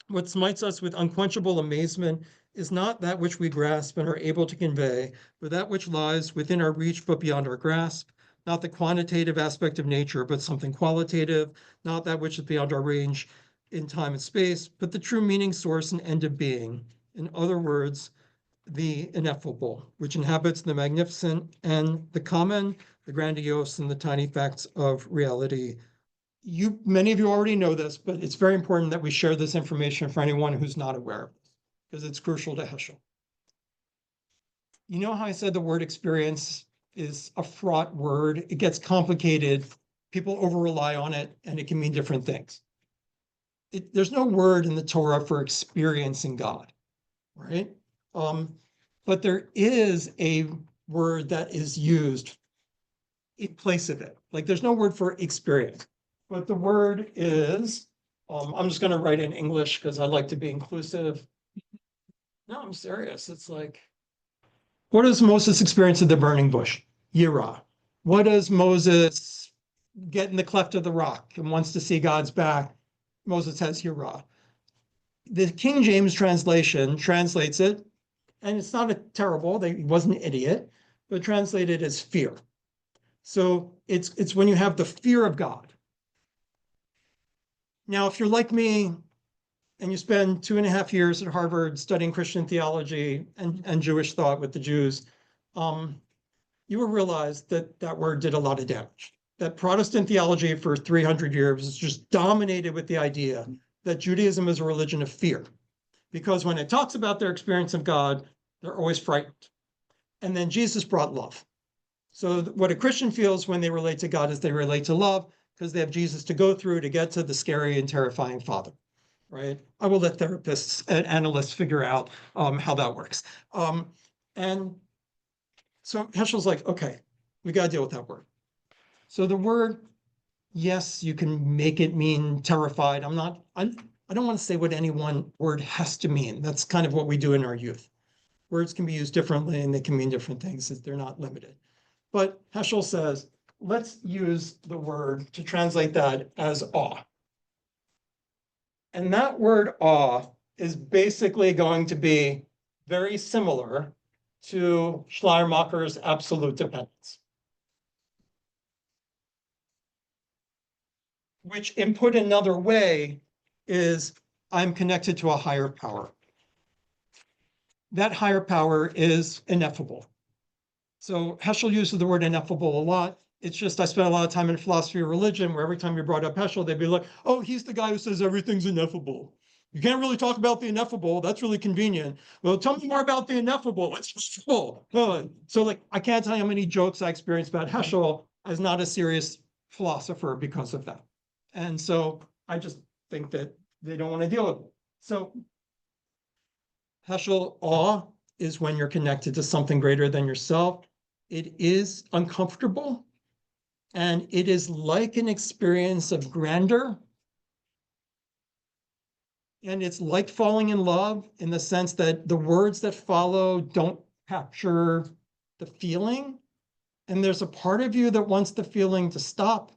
What smites us with unquenchable amazement is not that which we grasp and are able to convey, but that which lies within our reach but beyond our grasp, not the quantitative aspect of nature, but something qualitative, not that which is beyond our range in time and space, but the true meaning, source, and end of being. In other words, the ineffable, which inhabits the magnificent and the common, the grandiose, and the tiny facts of reality. Many of you already know this, but it's very important that we share this information for anyone who's not aware of this, because it's crucial to Heschel. You know how I said the word experience is a fraught word? It gets complicated. People over-rely on it, and it can mean different things. There's no word in the Torah for experiencing God, right? But there is a word that is used in place of it. Like there's no word for experience, but the word is, I'm just gonna write in English because I like to be inclusive. No, I'm serious. It's like, what does Moses experience at the burning bush? Yirah. What does Moses get in the cleft of the rock and wants to see God's back? Moses has Yirah. The King James translation translates it, and it's not a terrible, he wasn't an idiot, but translated as fear. So it's when you have the fear of God. Now, if you're like me and you spend 2.5 years at Harvard studying Christian theology and Jewish thought with the Jews, you will realize that that word did a lot of damage. That Protestant theology for 300 years is just dominated with the idea that Judaism is a religion of fear. Because when it talks about their experience of God, they're always frightened. And then Jesus brought love. So what a Christian feels when they relate to God is they relate to love because they have Jesus to go through to get to the scary and terrifying Father, right? I will let therapists and analysts figure out how that works. And so Heschel's like, okay, we got to deal with that word. So the word, yes, you can make it mean terrified. I don't want to say what any one word has to mean. That's kind of what we do in our youth. Words can be used differently and they can mean different things. They're not limited. But Heschel says, let's use the word to translate that as awe. And that word awe is basically going to be very similar to Schleiermacher's absolute dependence. which in put another way is I'm connected to a higher power. That higher power is ineffable. So Heschel uses the word ineffable a lot. It's just, I spent a lot of time in philosophy of religion where every time you brought up Heschel, they'd be like, oh, he's the guy who says everything's ineffable. You can't really talk about the ineffable. That's really convenient. Well, tell me more about the ineffable. It's full. So like, I can't tell you how many jokes I experienced about Heschel as not a serious philosopher because of that. And so I just think that they don't want to deal with it. So Heschel, awe is when you're connected to something greater than yourself. It is uncomfortable, and it is like an experience of grandeur. And it's like falling in love in the sense that the words that follow don't capture the feeling. And there's a part of you that wants the feeling to stop.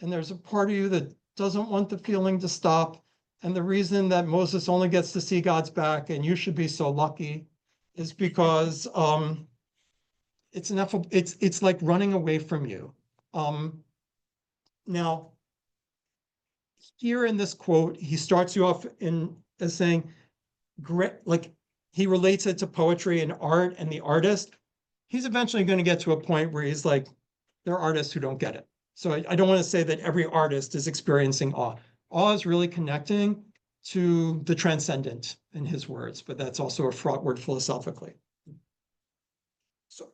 And there's a part of you that doesn't want the feeling to stop. And the reason that Moses only gets to see God's back, and you should be so lucky, is because it's enough. It's like running away from you. Now, here in this quote, he starts you off as saying, like he relates it to poetry and art and the artist. He's eventually going to get to a point where he's like, there are artists who don't get it. So I don't want to say that every artist is experiencing awe. Awe is really connecting to the transcendent in his words, but that's also a fraught word philosophically. So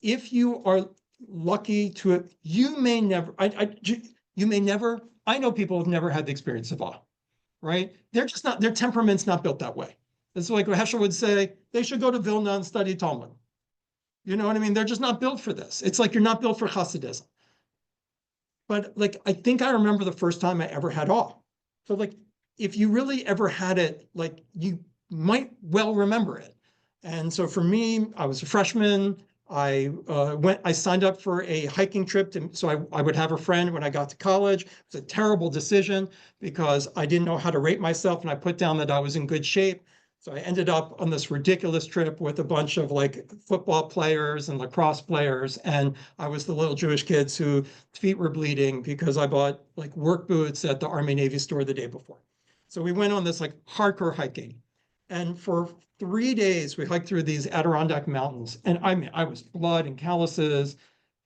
if you are lucky to, you may never, I know people who've never had the experience of awe, right? They're just not, their temperament's not built that way. It's like Heschel would say, they should go to Vilna and study Talmud. You know what I mean? They're just not built for this. It's like you're not built for Hasidism. But like, I think I remember the first time I ever had awe. So like, if you really ever had it, like you might well remember it. And so for me, I was a freshman. I signed up for a hiking trip so I would have a friend when I got to college. It was a terrible decision because I didn't know how to rate myself, and I put down that I was in good shape. So I ended up on this ridiculous trip with a bunch of like football players and lacrosse players. And I was the little Jewish kids whose feet were bleeding because I bought like work boots at the Army Navy store the day before. So we went on this like hardcore hiking. And for 3 days, we hiked through these Adirondack mountains. And I mean, I was blood and calluses.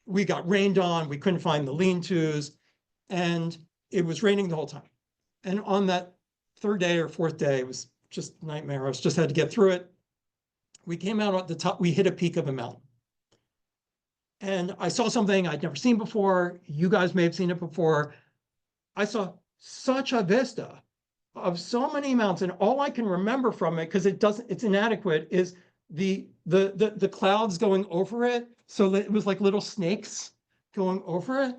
We got rained on. We couldn't find the lean-tos. And it was raining the whole time. And on that third day or fourth day, it was just nightmare. I just had to get through it. We came out at the top. We hit a peak of a mountain. And I saw something I'd never seen before. You guys may have seen it before. I saw such a vista of so many mountains, and all I can remember from it, because it's inadequate, is the clouds going over it. So that it was like little snakes going over it.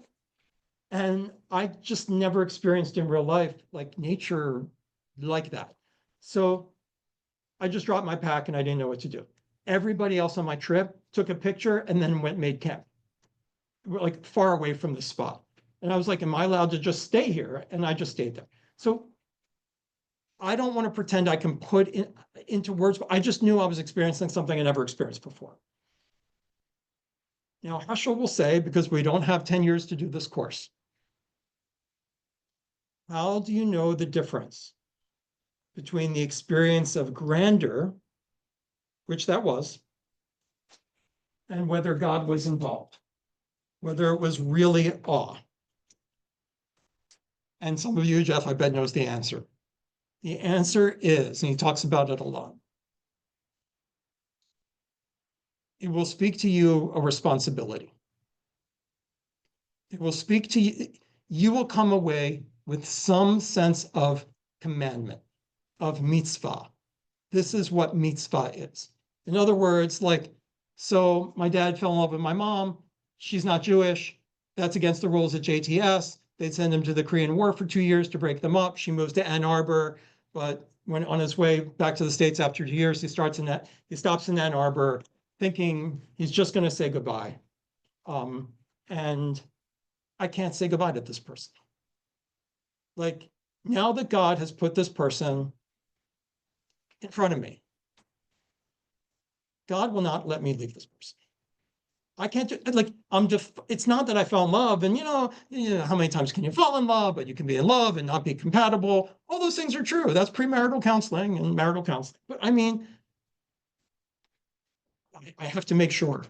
And I just never experienced in real life like nature like that. So I just dropped my pack and I didn't know what to do. Everybody else on my trip took a picture and then made camp. We're like far away from the spot. And I was like, am I allowed to just stay here? And I just stayed there. So I don't want to pretend I can put into words, but I just knew I was experiencing something I never experienced before. Now, Heschel will say, because we don't have 10 years to do this course, how do you know the difference between the experience of grandeur, which that was, and whether God was involved, whether it was really awe? And some of you, Jeff, I bet knows the answer. The answer is, and he talks about it a lot, it will speak to you a responsibility. It will speak to you, you will come away with some sense of commandment, of mitzvah. This is what mitzvah is. In other words, like, so my dad fell in love with my mom. She's not Jewish. That's against the rules at JTS. They'd send him to the Korean War for 2 years to break them up. She moves to Ann Arbor, but when on his way back to the States after 2 years, he stops in Ann Arbor thinking he's just going to say goodbye. And I can't say goodbye to this person. Like, now that God has put this person in front of me, God will not let me leave this person. I can't do, like, it's not that I fell in love and, how many times can you fall in love, but you can be in love and not be compatible. All those things are true. That's premarital counseling and marital counseling. But I mean, I have to make sure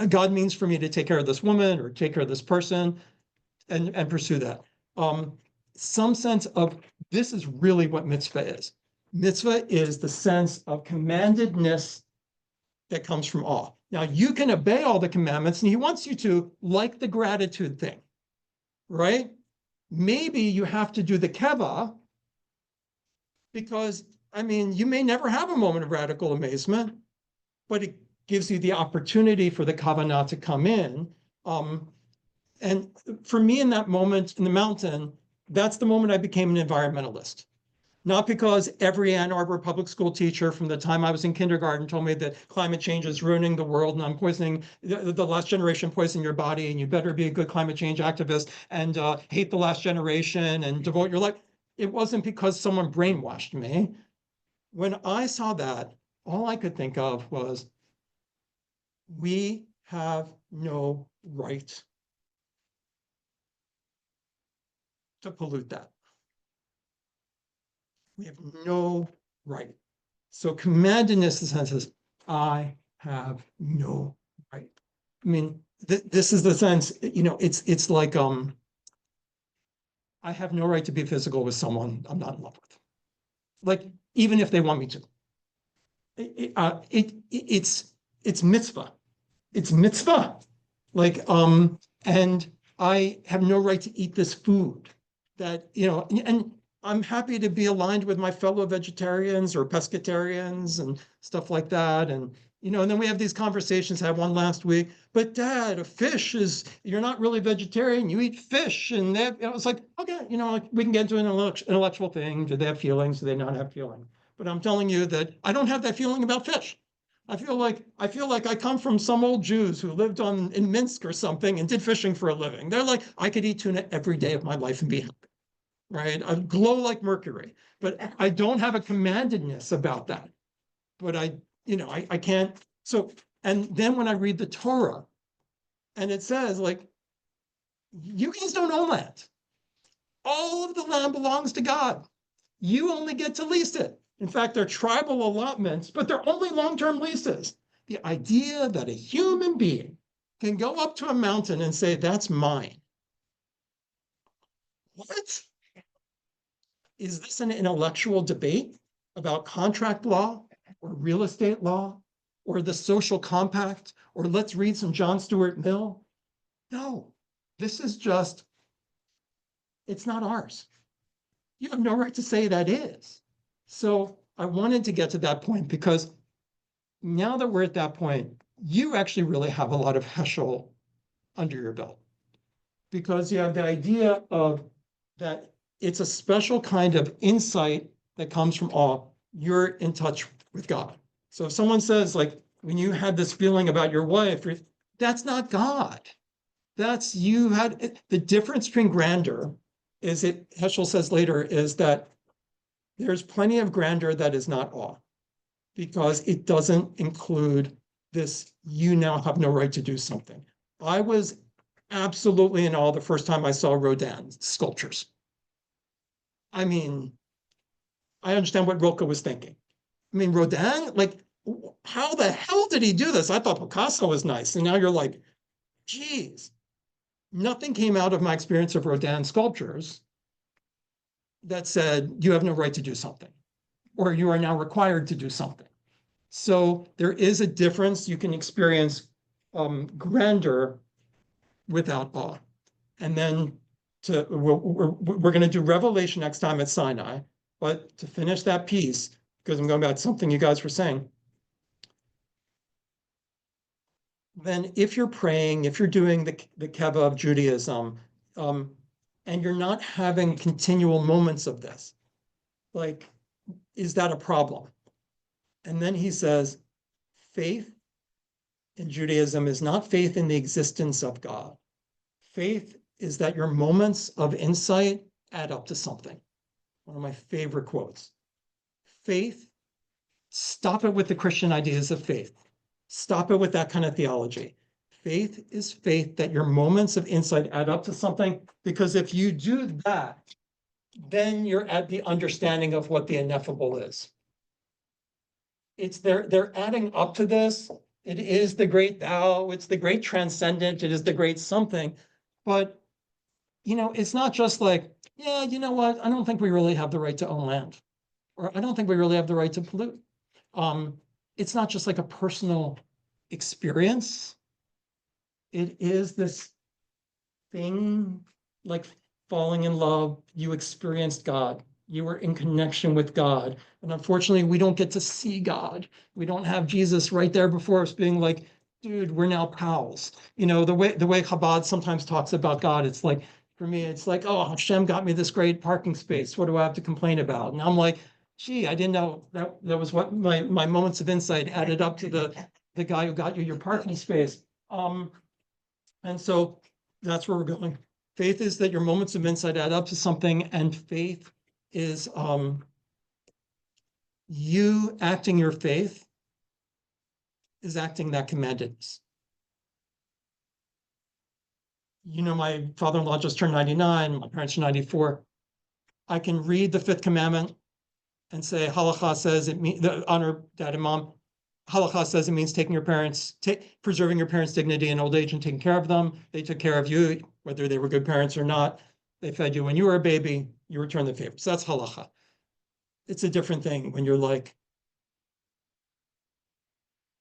God means for me to take care of this woman or take care of this person and pursue that. Some sense of this is really what mitzvah is. Mitzvah is the sense of commandedness that comes from awe. Now, you can obey all the commandments, and he wants you to, like the gratitude thing, right? Maybe you have to do the keva because, I mean, you may never have a moment of radical amazement, but it gives you the opportunity for the kavanah to come in. And for me, in that moment in the mountain, that's the moment I became an environmentalist. Not because every Ann Arbor public school teacher from the time I was in kindergarten told me that climate change is ruining the world and I'm poisoning, the last generation poisoning your body and you better be a good climate change activist and hate the last generation and devote your life. It wasn't because someone brainwashed me. When I saw that, all I could think of was, we have no right to pollute that. We have no right. So commandedness, in the sense is, I have no right. I mean, this is the sense, it's like, I have no right to be physical with someone I'm not in love with. Like, even if they want me to. It's mitzvah. It's mitzvah. Like, and I have no right to eat this food that, and I'm happy to be aligned with my fellow vegetarians or pescatarians and stuff like that. And, and then we have these conversations. I had one last week, but Dad, a fish you're not really vegetarian, you eat fish. And it's like, okay, like we can get into an intellectual thing. Do they have feelings? Do they not have feelings? But I'm telling you that I don't have that feeling about fish. I feel like I come from some old Jews who lived in Minsk or something and did fishing for a living. They're like, I could eat tuna every day of my life and be happy. Right? I glow like Mercury, but I don't have a commandedness about that. But I can't. So, and then when I read the Torah and it says like, you guys don't own land. All of the land belongs to God. You only get to lease it. In fact, they're tribal allotments, but they're only long-term leases. The idea that a human being can go up to a mountain and say, that's mine. What? Is this an intellectual debate about contract law or real estate law or the social compact or let's read some John Stuart Mill? No, this is just, it's not ours. You have no right to say that is. So I wanted to get to that point because now that we're at that point, you actually really have a lot of Heschel under your belt because you have the idea of that it's a special kind of insight that comes from awe. You're in touch with God. So if someone says, like, when you had this feeling about your wife, that's not God. That's you had the difference between grandeur is it, Heschel says later, is that there's plenty of grandeur that is not awe because it doesn't include this, you now have no right to do something. I was absolutely in awe the first time I saw Rodin's sculptures. I mean, I understand what Rilke was thinking. I mean, Rodin, like, how the hell did he do this? I thought Picasso was nice. And now you're like, geez, nothing came out of my experience of Rodin sculptures that said, you have no right to do something, or you are now required to do something. So there is a difference. You can experience grandeur without awe. And then we're going to do Revelation next time at Sinai. But to finish that piece, because I'm going back to something you guys were saying, then if you're praying, if you're doing the keva of Judaism, and you're not having continual moments of this, like, is that a problem? And then he says, faith in Judaism is not faith in the existence of God. Faith is that your moments of insight add up to something. One of my favorite quotes. Faith, stop it with the Christian ideas of faith. Stop it with that kind of theology. Faith is faith that your moments of insight add up to something, because if you do that, then you're at the understanding of what the ineffable is. It's they're adding up to this. It is the great thou, it's the great transcendent, it is the great something. But, it's not just like, yeah, you know what? I don't think we really have the right to own land, or I don't think we really have the right to pollute. It's not just like a personal experience. It is this thing like falling in love. You experienced God. You were in connection with God. And unfortunately, we don't get to see God. We don't have Jesus right there before us being like, dude, we're now pals. The way Chabad sometimes talks about God, it's like, for me, it's like, oh, Hashem got me this great parking space. What do I have to complain about? And I'm like, gee, I didn't know that was what my moments of insight added up to the guy who got you your parking space. And so that's where we're going. Faith is that your moments of insight add up to something, and faith is you acting your faith is acting that commandedness. My father-in-law just turned 99, my parents are 94. I can read the fifth commandment and say, halakha says it means honor dad and mom. Halakha says it means preserving your parents' dignity in old age and taking care of them. They took care of you, whether they were good parents or not. They fed you when you were a baby, you returned the favor. So that's halakha. It's a different thing when you're like,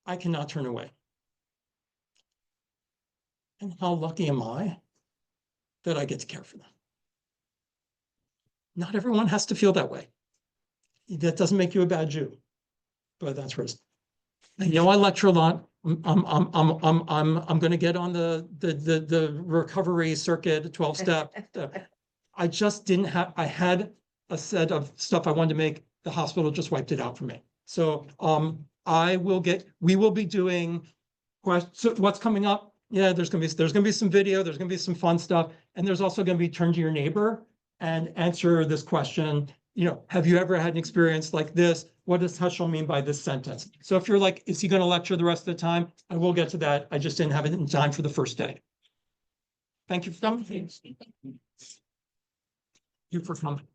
I cannot turn away. And how lucky am I that I get to care for them? Not everyone has to feel that way. That doesn't make you a bad Jew, but that's where it's. I lecture a lot. I'm going to get on the recovery circuit, 12-step. I just didn't have. I had a set of stuff I wanted to make. The hospital just wiped it out for me. So we will be doing so what's coming up. Yeah, there's gonna be some video, there's gonna be some fun stuff, and there's also gonna be turn to your neighbor and answer this question. Have you ever had an experience like this? What does Heschel mean by this sentence? So if you're like, is he going to lecture the rest of the time? I will get to that. I just didn't have it in time for the first day. Thank you for coming. You for coming.